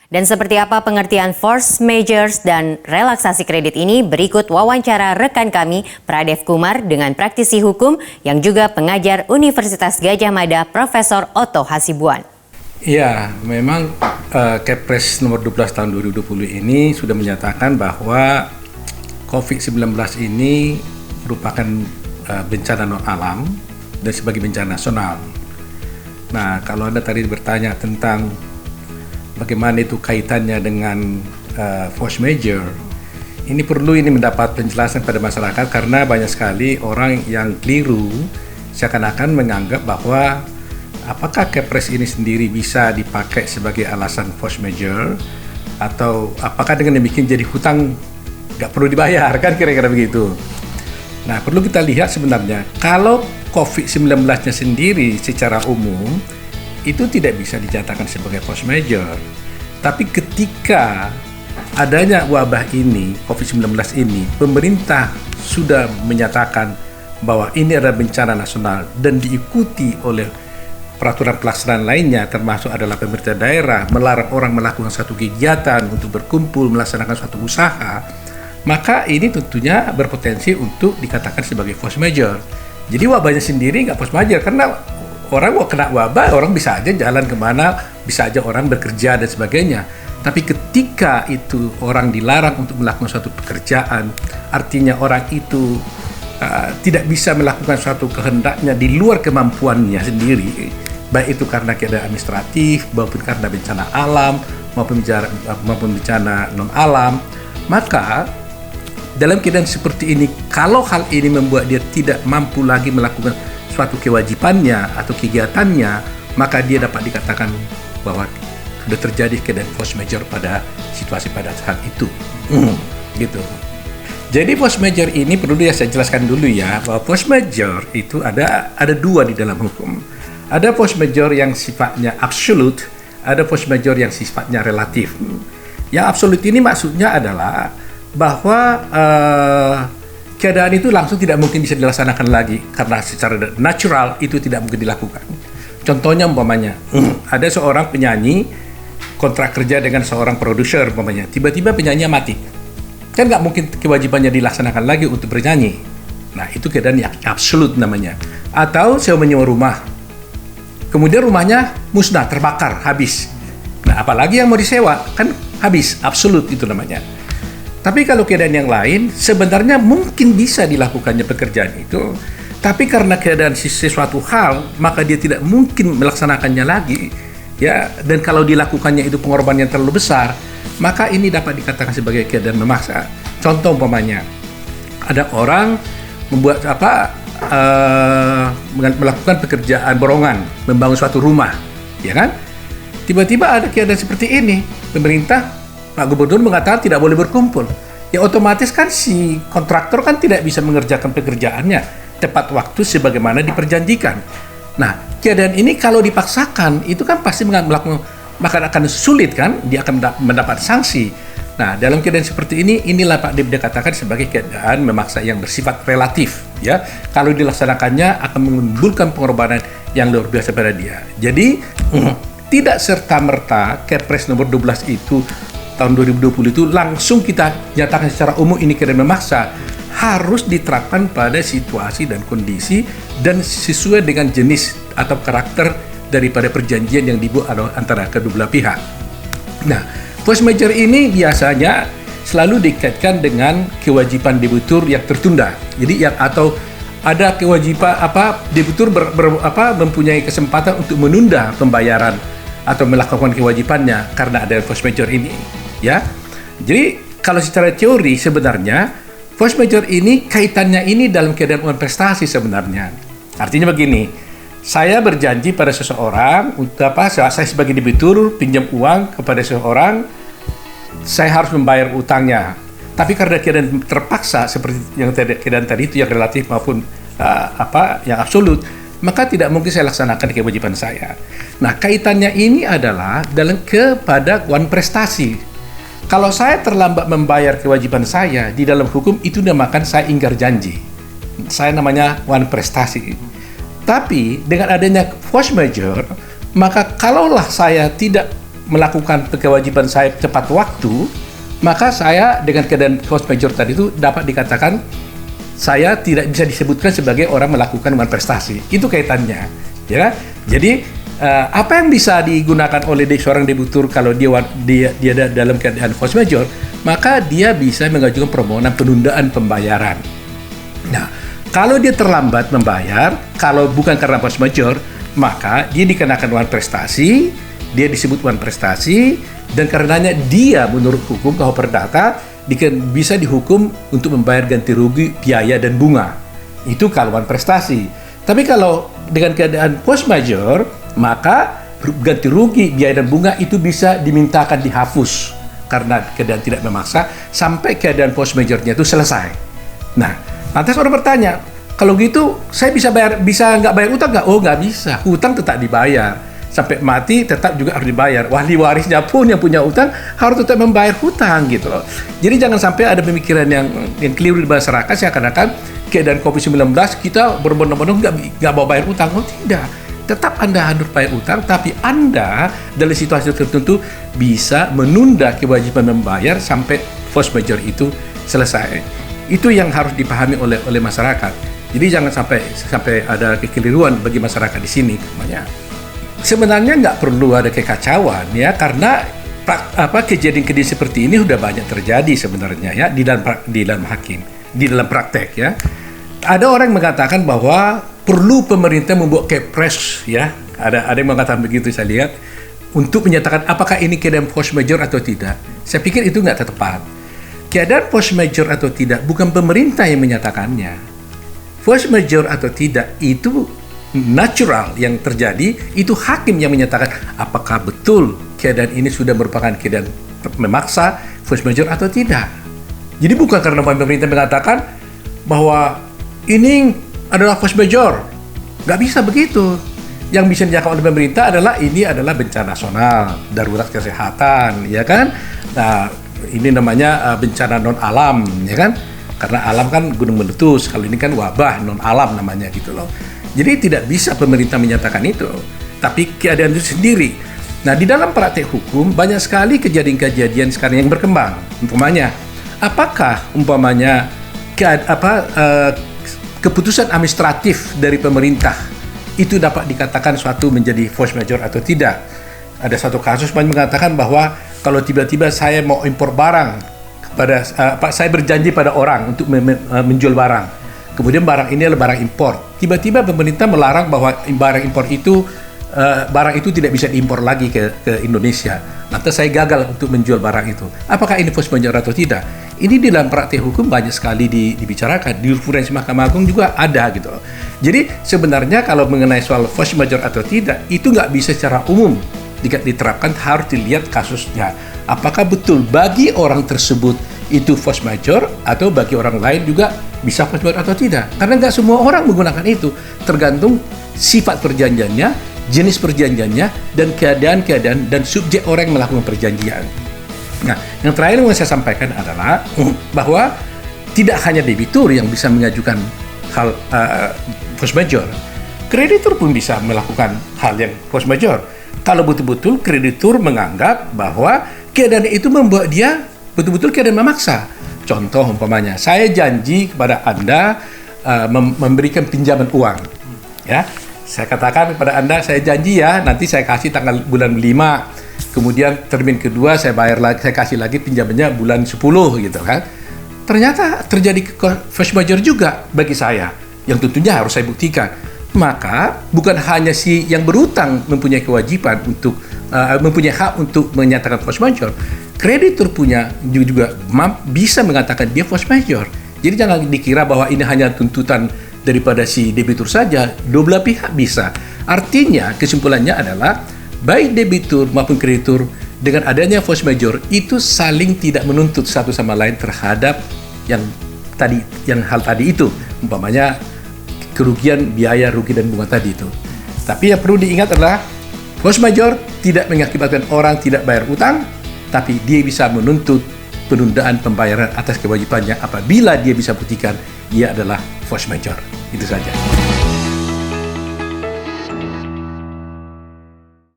Dan seperti apa pengertian force majeure dan relaksasi kredit ini, berikut wawancara rekan kami Pradev Kumar dengan praktisi hukum yang juga pengajar Universitas Gadjah Mada Profesor Otto Hasibuan. Ya, memang Kepres nomor 12 tahun 2020 ini sudah menyatakan bahwa COVID-19 ini merupakan bencana non alam dan sebagai bencana nasional. Nah, kalau Anda tadi bertanya tentang bagaimana itu kaitannya dengan force majeure, ini perlu mendapat penjelasan pada masyarakat karena banyak sekali orang yang keliru seakan-akan menganggap bahwa apakah Kepres ini sendiri bisa dipakai sebagai alasan force majeure atau apakah dengan demikian jadi hutang nggak perlu dibayar, kan kira-kira begitu. Nah, perlu kita lihat sebenarnya kalau COVID-19-nya sendiri secara umum itu tidak bisa dinyatakan sebagai force majeure. Tapi ketika adanya wabah ini, COVID-19 ini, pemerintah sudah menyatakan bahwa ini adalah bencana nasional dan diikuti oleh peraturan pelaksanaan lainnya, termasuk adalah pemerintah daerah melarang orang melakukan suatu kegiatan untuk berkumpul, melaksanakan suatu usaha, maka ini tentunya berpotensi untuk dikatakan sebagai force majeure. Jadi wabahnya sendiri nggak force majeure karena orang mau kena wabah, orang bisa aja jalan kemana, bisa aja orang bekerja dan sebagainya. Tapi ketika itu orang dilarang untuk melakukan suatu pekerjaan, artinya orang itu tidak bisa melakukan suatu kehendaknya di luar kemampuannya sendiri, baik itu karena keadaan administratif, maupun karena bencana alam, maupun bencana non alam, maka dalam keadaan seperti ini, kalau hal ini membuat dia tidak mampu lagi melakukan suatu kewajibannya atau kegiatannya, maka dia dapat dikatakan bahwa sudah terjadi keadaan force majeure pada situasi pada saat itu. Gitu. Jadi force majeure ini perlu saya jelaskan dulu ya, bahwa force majeure itu ada dua di dalam hukum. Ada force majeure yang sifatnya absolut, ada force majeure yang sifatnya relatif. Yang absolut ini maksudnya adalah bahwa keadaan itu langsung tidak mungkin bisa dilaksanakan lagi karena secara natural itu tidak mungkin dilakukan. Contohnya umpamanya ada seorang penyanyi kontrak kerja dengan seorang produser umpamanya, tiba-tiba penyanyinya mati, kan nggak mungkin kewajibannya dilaksanakan lagi untuk bernyanyi. Nah, itu keadaan yang absolut namanya. Atau saya menyewa rumah, kemudian rumahnya musnah, terbakar, habis. Nah, apalagi yang mau disewa, kan habis, absolut itu namanya. Tapi kalau keadaan yang lain, sebenarnya mungkin bisa dilakukannya pekerjaan itu, tapi karena keadaan sesuatu hal, maka dia tidak mungkin melaksanakannya lagi, ya. Dan kalau dilakukannya itu pengorbanan yang terlalu besar, maka ini dapat dikatakan sebagai keadaan memaksa. Contoh umpamanya, ada orang melakukan pekerjaan borongan, membangun suatu rumah, ya kan? Tiba-tiba ada keadaan seperti ini, pemerintah Pak Gubernur mengatakan tidak boleh berkumpul. Ya otomatis kan si kontraktor kan tidak bisa mengerjakan pekerjaannya tepat waktu sebagaimana diperjanjikan. Nah, keadaan ini kalau dipaksakan itu kan pasti maka akan sulit kan, dia akan mendapat sanksi. Nah, dalam keadaan seperti ini, inilah Pak Dib dikatakan sebagai keadaan memaksa yang bersifat relatif. Ya, kalau dilaksanakannya akan menimbulkan pengorbanan yang luar biasa pada dia. Jadi tidak serta-merta Kepres nomor 12 itu tahun 2020 itu langsung kita nyatakan secara umum ini keadaan memaksa, harus diterapkan pada situasi dan kondisi dan sesuai dengan jenis atau karakter daripada perjanjian yang dibuat antara kedua belah pihak. Nah, force majeure ini biasanya selalu dikaitkan dengan kewajiban debitur yang tertunda. Jadi yang atau ada kewajiban debitur mempunyai kesempatan untuk menunda pembayaran atau melakukan kewajibannya karena ada force majeure ini. Ya, jadi kalau secara teori sebenarnya force majeure ini kaitannya ini dalam keadaan uang prestasi sebenarnya. Artinya begini, saya berjanji pada seseorang untuk saya sebagai debitur pinjam uang kepada seseorang, saya harus membayar utangnya. Tapi karena keadaan terpaksa seperti yang keadaan tadi itu yang relatif maupun yang absolut, maka tidak mungkin saya laksanakan kewajiban saya. Nah, kaitannya ini adalah kepada uang prestasi. Kalau saya terlambat membayar kewajiban saya di dalam hukum itu dinamakan saya ingkar janji. Saya namanya wan prestasi. Tapi dengan adanya force majeure, maka kalaulah saya tidak melakukan kewajiban saya tepat waktu, maka saya dengan keadaan force majeure tadi itu dapat dikatakan saya tidak bisa disebutkan sebagai orang melakukan prestasi. Itu kaitannya, ya. Jadi apa yang bisa digunakan oleh seorang debitur kalau dia dalam keadaan force majeure, maka dia bisa mengajukan permohonan penundaan pembayaran. Nah, kalau dia terlambat membayar, kalau bukan karena force majeure, maka dia dikenakan prestasi, dia disebut prestasi, dan karenanya dia menurut hukum KUH Perdata bisa dihukum untuk membayar ganti rugi biaya dan bunga. Itu kalau prestasi. Tapi kalau dengan keadaan force majeure, maka ganti rugi biaya dan bunga itu bisa dimintakan dihapus karena keadaan tidak memaksa sampai keadaan force majeure-nya itu selesai. Nah, lantas orang bertanya, kalau gitu saya bisa nggak bayar utang nggak? Oh, nggak bisa. Utang tetap dibayar. Sampai mati tetap juga harus dibayar. Wali warisnya pun yang punya utang harus tetap membayar hutang gitu loh. Jadi jangan sampai ada pemikiran yang keliru di masyarakat seakan-akan keadaan COVID-19 kita berbondong-bondong nggak mau bayar utang. Oh tidak, tetap Anda harus bayar utang, tapi Anda dalam situasi tertentu bisa menunda kewajiban membayar sampai force majeure itu selesai. Itu yang harus dipahami oleh masyarakat. Jadi jangan sampai ada kekeliruan bagi masyarakat di sini namanya. Sebenarnya nggak perlu ada kekacauan ya, karena kejadian-kejadian seperti ini sudah banyak terjadi sebenarnya ya di dalam praktek ya. Ada orang yang mengatakan bahwa perlu pemerintah membuat kepres ya. Ada yang mengatakan begitu, saya lihat, untuk menyatakan apakah ini keadaan force majeure atau tidak. Saya pikir itu nggak tepat. Keadaan force majeure atau tidak bukan pemerintah yang menyatakannya. Force majeure atau tidak itu natural yang terjadi, itu hakim yang menyatakan apakah betul keadaan ini sudah merupakan keadaan memaksa, force majeure atau tidak. Jadi bukan karena pemerintah mengatakan bahwa ini adalah force majeure. Nggak bisa begitu. Yang bisa dilakukan oleh pemerintah adalah ini adalah bencana nasional, darurat kesehatan, ya kan? Nah, ini namanya bencana non alam, ya kan? Karena alam kan gunung meletus, kalau ini kan wabah non alam namanya gitu loh. Jadi tidak bisa pemerintah menyatakan itu, tapi keadaan itu sendiri. Nah, di dalam praktek hukum banyak sekali kejadian-kejadian sekarang yang berkembang. Apakah keputusan administratif dari pemerintah itu dapat dikatakan suatu menjadi force majeure atau tidak? Ada satu kasus mengatakan bahwa kalau tiba-tiba saya mau impor barang saya berjanji pada orang untuk menjual barang. Kemudian barang ini adalah barang impor. Tiba-tiba pemerintah melarang bahwa barang itu tidak bisa diimpor lagi ke Indonesia. Lantas saya gagal untuk menjual barang itu. Apakah ini force majeure atau tidak? Ini di dalam praktik hukum banyak sekali dibicarakan. Di jurisprudensi Mahkamah Agung juga ada gitu loh. Jadi sebenarnya kalau mengenai soal force majeure atau tidak, itu nggak bisa secara umum diterapkan, harus dilihat kasusnya. Apakah betul bagi orang tersebut itu force majeure atau bagi orang lain juga bisa force majeure atau tidak? Karena nggak semua orang menggunakan itu, tergantung sifat perjanjiannya, jenis perjanjiannya, dan keadaan dan subjek orang yang melakukan perjanjian. Nah, yang terakhir yang saya sampaikan adalah bahwa tidak hanya debitur yang bisa mengajukan hal force majeure, kreditur pun bisa melakukan hal yang force majeure. Kalau betul-betul kreditur menganggap bahwa keadaan itu membuat dia betul-betul keadaan memaksa. Contoh umpamanya, saya janji kepada Anda memberikan pinjaman uang. Ya, saya katakan kepada Anda, saya janji ya, nanti saya kasih tanggal bulan 5. Kemudian termin kedua saya bayar lagi, saya kasih lagi pinjamannya bulan 10 gitu kan. Ternyata terjadi force majeure juga bagi saya, yang tentunya harus saya buktikan. Maka bukan hanya si yang berutang mempunyai kewajiban untuk mempunyai hak untuk menyatakan force majeure, kreditur punya juga bisa mengatakan dia force majeure. Jadi jangan dikira bahwa ini hanya tuntutan daripada si debitur saja, dua belah pihak bisa. Artinya kesimpulannya adalah baik debitur maupun kreditur dengan adanya force majeure itu saling tidak menuntut satu sama lain terhadap yang hal tadi itu, umpamanya kerugian biaya, rugi dan bunga tadi itu. Tapi yang perlu diingat adalah force majeure tidak mengakibatkan orang tidak bayar utang, tapi dia bisa menuntut penundaan pembayaran atas kewajibannya apabila dia bisa buktikan dia adalah force majeure. Itu saja.